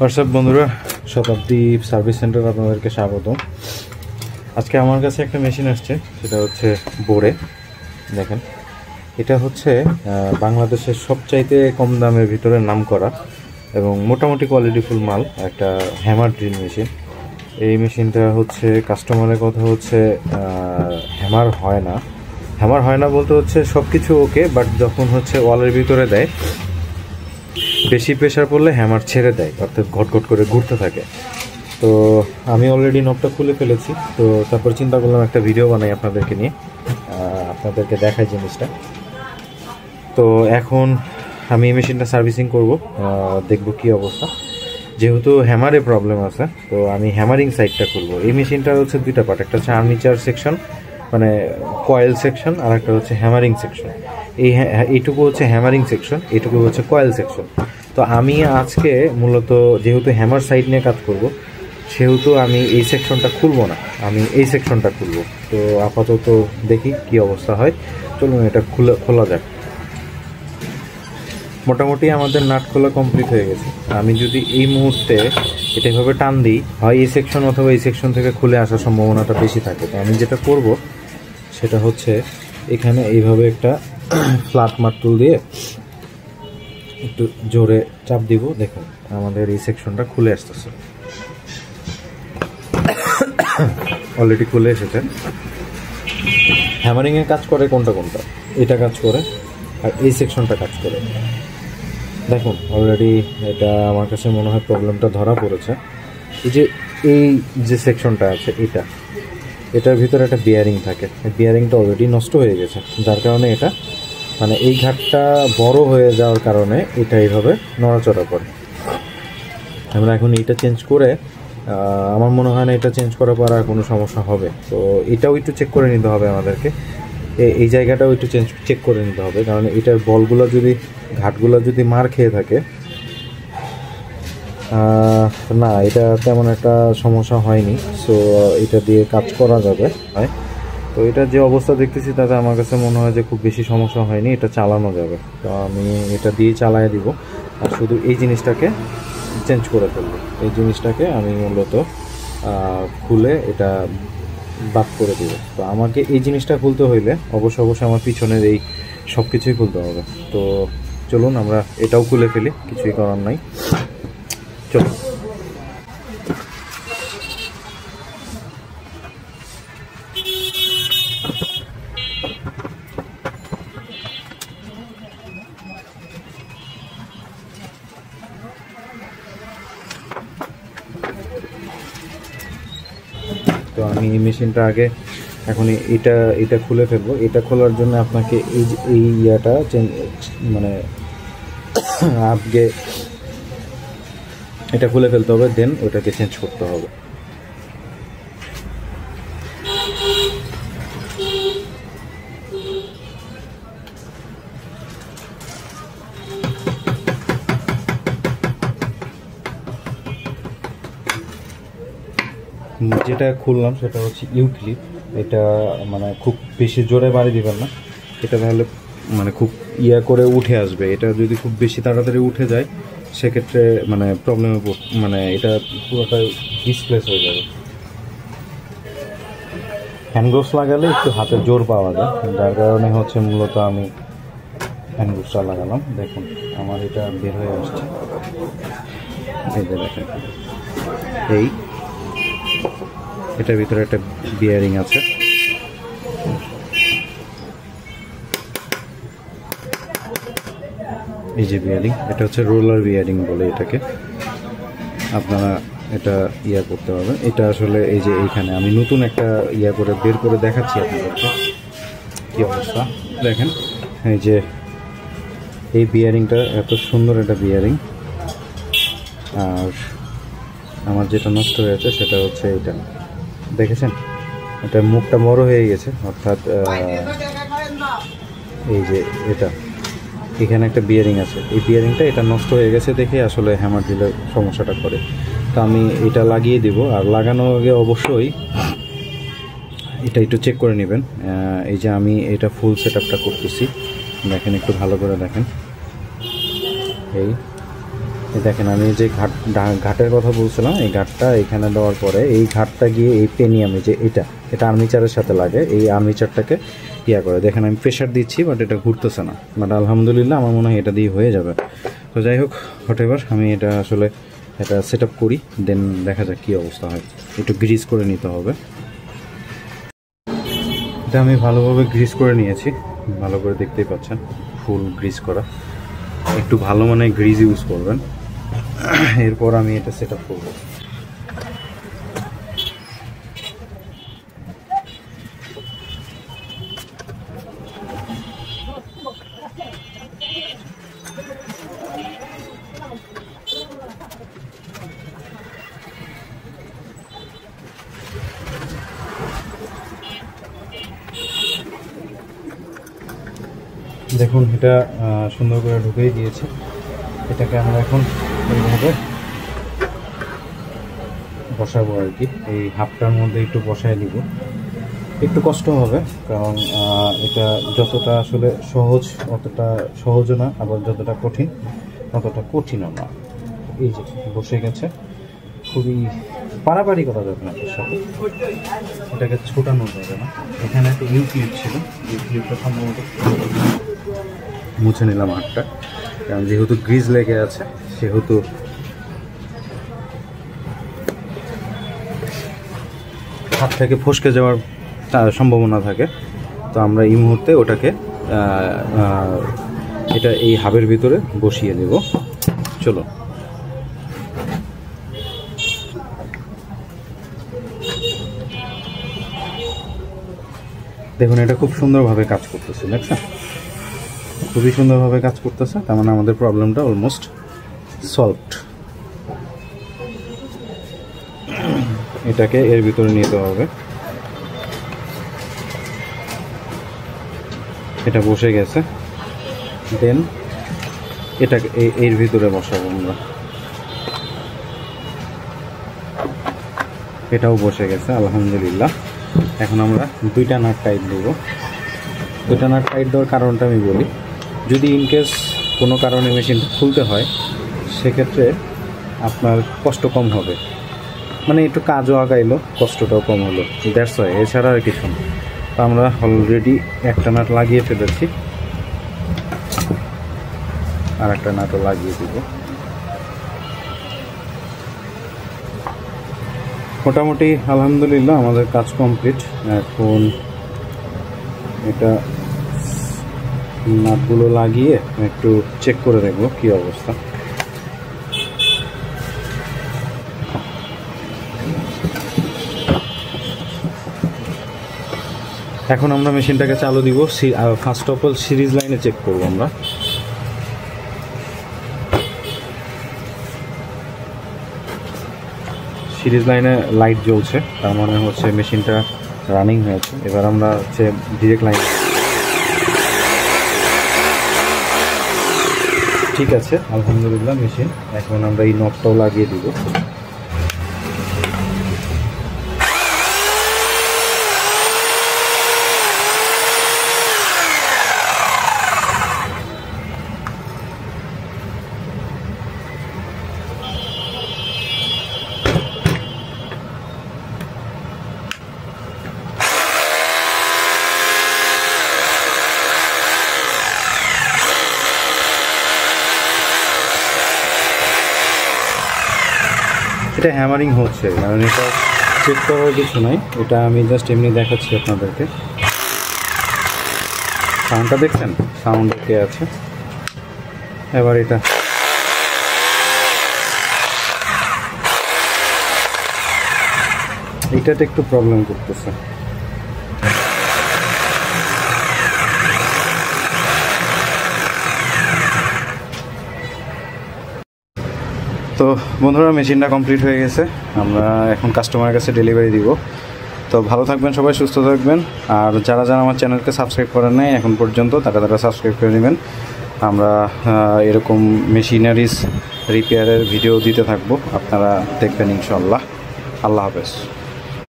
WhatsApp বন্ধুরা, শতাব্দী service centre আপনাদেরকে স্বাগতম। আজকে আমার কাছে একটা মেশিন আসছে, সেটা হচ্ছে বোরে। দেখেন, এটা হচ্ছে বাংলাদেশের সবচাইতে কম দামের ভিতরে নাম করা এবং মোটামুটি কোয়ালিটিফুল মাল একটা হ্যামার ড্রিল মেশিন। এই মেশিনটা হচ্ছে কাস্টমারের কথা হচ্ছে হ্যামার হয় না বলতে হচ্ছে সব কিছু ওকে, বাট যখন হচ্ছে ওয়ালের ভিতরে দেয় বেশি প্রেশার পড়লে হ্যামার ছেড়ে দেয়, অর্থাৎ ঘটঘট করে ঘুরতে থাকে। তো আমি অলরেডি নবটা খুলে ফেলেছি, তো তারপর চিন্তা করলাম একটা ভিডিও বানাই আপনাদেরকে নিয়ে, আপনাদেরকে দেখাই জিনিসটা। তো এখন আমি এই মেশিনটা সার্ভিসিং করব, দেখব কি অবস্থা। যেহেতু হ্যামারে প্রবলেম আছে, তো আমি হ্যামারিং সাইডটা খুলবো। এই মেশিনটার হচ্ছে দুইটা পার্ট, একটা হচ্ছে আর্মিচার সেকশন মানে কয়েল সেকশন, আর একটা হচ্ছে হ্যামারিং সেকশন। এইটুকু হচ্ছে হ্যামারিং সেকশন, এইটুকু হচ্ছে কয়েল সেকশন। তো আমি আজকে মূলত যেহেতু হ্যামার সাইড নিয়ে কাজ করব, সেহেতু আমি এই সেকশনটা খুলবো না, আমি এই সেকশনটা খুলবো। তো আপাতত দেখি কি অবস্থা হয়, চলুন এটা খোলা যাক। মোটামুটি আমাদের নাট খোলা কমপ্লিট হয়ে গেছে। আমি যদি এই মুহূর্তে এটা এভাবে টান দিই, হয় এই সেকশন অথবা এই সেকশন থেকে খুলে আসার সম্ভাবনাটা বেশি থাকে। তো আমি যেটা করব সেটা হচ্ছে এখানে এইভাবে একটা ফ্ল্যাট মার্টুল দিয়ে একটু জোরে চাপ দিব। দেখুন আমাদের এই সেকশনটা খুলে আসতেছে, অলরেডি খুলে এসেছে। হ্যামারিংয়ে কাজ করে কোনটা, এটা কাজ করে আর এই সেকশনটা কাজ করে। দেখুন অলরেডি এটা আমার কাছে মনে হয় প্রবলেমটা ধরা পড়েছে। এই যে সেকশনটা আছে এটার ভিতরে একটা বিয়ারিং থাকে, বিয়ারিংটা অলরেডি নষ্ট হয়ে গেছে, যার কারণে এটা মানে এই ঘাটটা বড় হয়ে যাওয়ার কারণে এটা এইভাবে নড়াচড়া করে। আমরা এখন এইটা চেঞ্জ করে, আমার মনে হয় না এটা চেঞ্জ করার পর আর কোনো সমস্যা হবে। তো এটাও একটু চেক করে নিতে হবে আমাদেরকে, এই জায়গাটাও একটু চেক করে নিতে হবে, কারণ এটার বলগুলো যদি ঘাটগুলো যদি মার খেয়ে থাকে, না এটা তেমন একটা সমস্যা হয়নি। সো এটা দিয়ে কাজ করা যাবে। তো এটা যে অবস্থা দেখতেছি তাতে আমার কাছে মনে হয় যে খুব বেশি সমস্যা হয়নি, এটা চালানো যাবে। তো আমি এটা দিয়ে চালিয়ে দিব, আর শুধু এই জিনিসটাকে চেঞ্জ করে ফেলবো। এই জিনিসটাকে আমি মূলত খুলে এটা বাদ করে দিব। তো আমাকে এই জিনিসটা খুলতে হইলে অবশ্যই আমার পিছনের এই সব কিছুই খুলতে হবে। তো চলুন আমরা এটাও খুলে ফেলি, কিছুই করার নাই, চলুন। তো আমি এই মেশিনটা আগে এখন এটা খুলে ফেলবো। এটা খোলার জন্য আপনাকে এই ইয়াটা মানে আগে এটা খুলে ফেলতে হবে, দেন ওটাকে চেঞ্জ করতে হবে। যেটা খুললাম সেটা হচ্ছে ইউ ক্লিপ। এটা মানে খুব বেশি জোরে বাড়ি দিবেন না, এটা তাহলে মানে খুব করে উঠে আসবে। এটা যদি খুব বেশি তাড়াতাড়ি উঠে যায় সেক্ষেত্রে মানে প্রবলেমে মানে এটা পুরোটাই ডিসপ্লেস হয়ে যাবে। হ্যান্ড গ্লোভস লাগালে একটু হাতে জোর পাওয়া যায়, যার কারণে হচ্ছে মূলত আমি হ্যান্ড গ্লোভসটা লাগালাম। দেখুন আমার এটা বের হয়ে আসছে, এই যে দেখেন, এটার ভিতরে একটা বিয়ারিং আছে। এই যে বিয়ারিং, এটা হচ্ছে রোলার বিয়ারিং বলে এটাকে। আপনারা এটা করতে হবে। এটা আসলে এই যে এইখানে আমি নতুন একটা করে বের করে দেখাচ্ছি আপনাদেরকে কি অবস্থা। দেখেন এই যে এই বিয়ারিংটা এত সুন্দর একটা বিয়ারিং, আর আমার যেটা নষ্ট হয়েছে সেটা হচ্ছে এটা, দেখেছেন এটা মুখটা বড় হয়ে গেছে, অর্থাৎ এই যে এখানে একটা বিয়ারিং আছে, এই বিয়ারিংটা এটা নষ্ট হয়ে গেছে দেখে আসলে হ্যামার দিলে সমস্যাটা করে। তো আমি এটা লাগিয়ে দিব, আর লাগানোর আগে অবশ্যই এটা একটু চেক করে নেবেন। এই যে আমি এটা ফুল সেট আপটা করতেছি, দেখেন একটু ভালো করে দেখেন। এই দেখেন আমি যে ঘাটের কথা বলছিলাম, এই ঘাটটা এখানে দেওয়ার পরে এই ঘাটটা গিয়ে এই পেনিয়ামে যে এটা আর্মিচারের সাথে লাগে, এই আর্মিচারটাকে করে। দেখেন আমি প্রেশার দিচ্ছি বাট এটা ঘুরতেছে না, বাট আলহামদুলিল্লাহ আমার মনে হয় এটা দিয়ে হয়ে যাবে। তো যাই হোক, হোয়াটএভার, আমি এটা আসলে এটা সেট আপ করি, দেন দেখা যাক কী অবস্থা হয়। একটু গ্রিজ করে নিতে হবে। এটা আমি ভালোভাবে গ্রিজ করে নিয়েছি, ভালো করে দেখতেই পাচ্ছেন, ফুল গ্রিজ করা। একটু ভালো মানে গ্রিজ ইউজ করবেন। এরপর আমি এটা সেট আপ করবো। দেখুন এটা সুন্দর করে ঢুকিয়ে দিয়েছে। এটাকে আমরা এখন এইভাবে বসাবো আর কি, এই হাফটার মধ্যে একটু বসায় দিব। একটু কষ্ট হবে কারণ এটা যতটা আসলে সহজ অতটা সহজও না, আবার যতটা কঠিন ততটা কঠিনও না। এই যে বসে গেছে, খুবই পারাপারি করা যাবে না এর সাথে, এটাকে ছোটানো যাবে না। এখানে একটা ইউ ক্লিপ ছিল, ইউ ক্লিপটা সম্ভবত মুছে নিলাম হাতটা, কারণ যেহেতু গ্রিজ লেগে আছে সেহেতু হাত থেকে ফসকে যাওয়ার সম্ভাবনা থাকে। তো আমরা এই মুহূর্তে ওটাকে এটা এই হাবের ভিতরে বসিয়ে দেব। চলো, দেখুন এটা খুব সুন্দরভাবে কাজ করতেছে, দেখছেন, খুবই সুন্দরভাবে কাজ করতেছে। তার মানে আমাদের প্রবলেমটা অলমোস্ট সলভড। এটাকে এর ভিতরে নিতে হবে। এটা বসে গেছে, দেন এটাকে এর ভিতরে বসাবো আমরা। এটাও বসে গেছে আলহামদুলিল্লাহ। এখন আমরা দুইটা নাট টাইট দেবো। দুইটা নাট টাইট দেওয়ার কারণটা আমি বলি, যদি ইনকেস কোনো কারণে মেশিনটা খুলতে হয় সেক্ষেত্রে আপনার কষ্ট কম হবে, মানে একটু কাজও আগাইলো, কষ্টটাও কম হলো, দ্যাটস ওয়াই, এছাড়া আর কিছু না। তো আমরা অলরেডি একটা নাট লাগিয়ে ফেলেছি, আর একটা নাটও লাগিয়ে দিব। মোটামুটি আলহামদুলিল্লাহ আমাদের কাজ কমপ্লিট। এখন এটা নাটগুলো লাগিয়ে একটু চেক করে দেখবো কী অবস্থা। এখন আমরা মেশিনটাকে চালু দিব। ফার্স্ট অফ অল সিরিজ লাইনে চেক করব আমরা। সিরিজ লাইনে লাইট জ্বলছে, তার মানে হচ্ছে মেশিনটা রানিং হয়েছে। এবার আমরা হচ্ছে ডিরেক্ট লাইন, ঠিক আছে আলহামদুলিল্লাহ মেশিন। এখন আমরা এই নটটাও লাগিয়ে দিব। এটা হ্যামারিং হচ্ছে, কারণ এটা চেক করার কিছু নাই, এটা আমি জাস্ট এমনি দেখাচ্ছি আপনাদেরকে। সাউন্ডটা দেখছেন, সাউন্ড ওকে আছে। এবার এটাতে একটু প্রবলেম করতেছে। তো বন্ধুরা, মেশিনটা কমপ্লিট হয়ে গেছে, আমরা এখন কাস্টমারের কাছে ডেলিভারি দিব। তো ভালো থাকবেন সবাই, সুস্থ থাকবেন। আর যারা যারা আমার চ্যানেলকে সাবস্ক্রাইব করেন নাই এখন পর্যন্ত, তারা সাবস্ক্রাইব করে নেবেন। আমরা এরকম মেশিনারিজ রিপেয়ারের ভিডিও দিতে থাকবো, আপনারা দেখবেন ইনশাল্লাহ। আল্লাহ হাফেজ।